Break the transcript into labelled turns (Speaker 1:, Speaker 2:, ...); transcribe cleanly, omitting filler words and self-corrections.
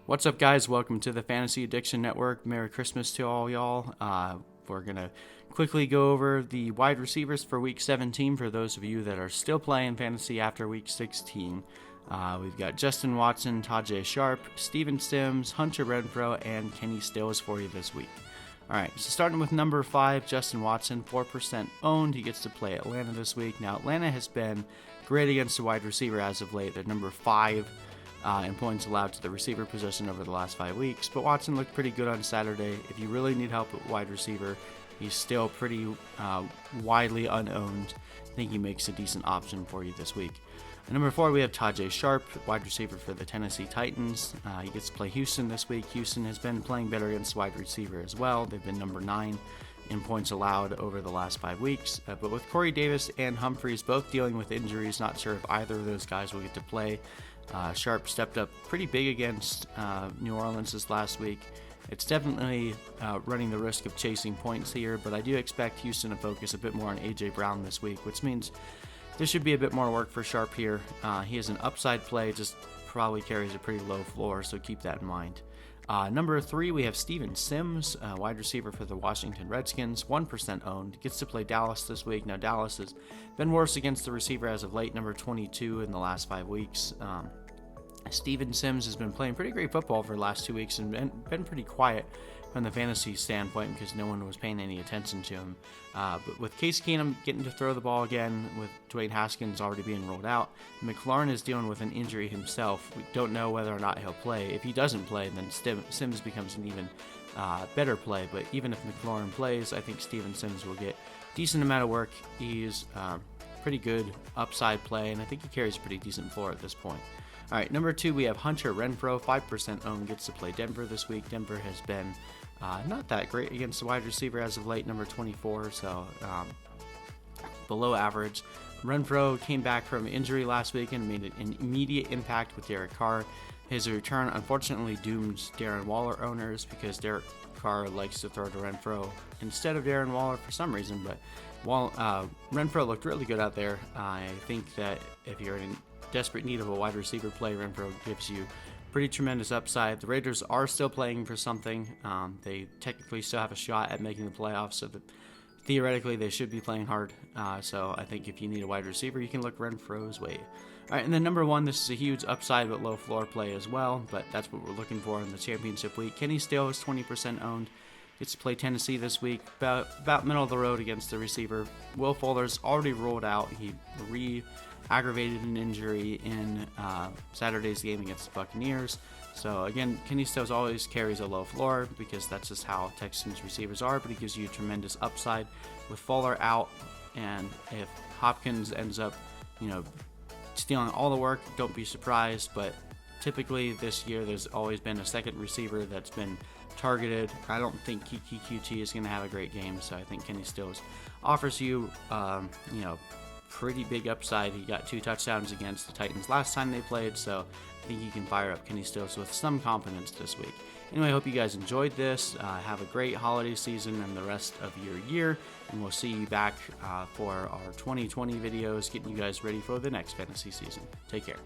Speaker 1: What's up, guys? Welcome to the Fantasy Addiction Network. Merry Christmas to all y'all. We're going to quickly go over the wide receivers for Week 17 for those of you that are still playing fantasy after Week 16. We've got Justin Watson, Tajae Sharpe, Steven Sims, Hunter Renfrow, and Kenny Stills for you this week. All right, so starting with number 5, Justin Watson, 4% owned. He gets to play Atlanta this week. Now, Atlanta has been great against the wide receiver as of late. They're number 5 in points allowed to the receiver position over the last 5 weeks. But Watson looked pretty good on Saturday. If you really need help at wide receiver, he's still pretty widely unowned. I think he makes a decent option for you this week. At number 4, we have Tajae Sharpe, wide receiver for the Tennessee Titans. He gets to play Houston this week. Houston has been playing better against wide receiver as well. They've been number 9 in points allowed over the last 5 weeks. But with Corey Davis and Humphreys both dealing with injuries, not sure if either of those guys will get to play. Sharpe stepped up pretty big against New Orleans this last week. It's definitely running the risk of chasing points here, but I do expect Houston to focus a bit more on A.J. Brown this week, which means there should be a bit more work for Sharpe here. He has an upside play, just probably carries a pretty low floor, so keep that in mind. Number 3, we have Steven Sims, wide receiver for the Washington Redskins, 1% owned. Gets to play Dallas this week. Now, Dallas has been worse against the receiver as of late, number 22 in the last 5 weeks. Steven Sims has been playing pretty great football for the last 2 weeks and been pretty quiet from the fantasy standpoint because no one was paying any attention to him. But with Case Keenum getting to throw the ball again, with Dwayne Haskins already being rolled out, McLaurin is dealing with an injury himself. We don't know whether or not he'll play. If he doesn't play, then Sims becomes an even better play. But even if McLaurin plays, I think Steven Sims will get a decent amount of work. He's pretty good upside play, and I think he carries a pretty decent floor at this point. All right, number 2, we have Hunter Renfrow, 5% owned, gets to play Denver this week. Denver has been not that great against the wide receiver as of late, number 24, so below average. Renfrow came back from injury last week and made an immediate impact with Derek Carr. His return unfortunately dooms Darren Waller owners because Derek Carr likes to throw to Renfrow instead of Darren Waller for some reason, but Renfrow looked really good out there. I think that if you're in desperate need of a wide receiver play, Renfrow gives you pretty tremendous upside. The Raiders are still playing for something. They technically still have a shot at making the playoffs, so that theoretically they should be playing hard. So I think if you need a wide receiver, you can look Renfrow's way. All right, and then number 1, this is a huge upside but low floor play as well, but that's what we're looking for in the championship week. Kenny Stills, 20% owned. Gets to play Tennessee this week, about middle of the road against the receiver. Will Fuller's already ruled out. He aggravated an injury in Saturday's game against the Buccaneers. So again, Kenny Stills always carries a low floor because that's just how Texans receivers are, but he gives you a tremendous upside with Fuller out. And if Hopkins ends up, stealing all the work, don't be surprised. But typically this year, there's always been a second receiver that's been targeted. I don't think Kiki QT is going to have a great game, so I think Kenny Stills offers you, pretty big upside. He got 2 touchdowns against the Titans last time they played, so I think you can fire up Kenny Stills with some confidence this week. Anyway, I hope you guys enjoyed this. Have a great holiday season and the rest of your year, and we'll see you back for our 2020 videos, getting you guys ready for the next fantasy season. Take care.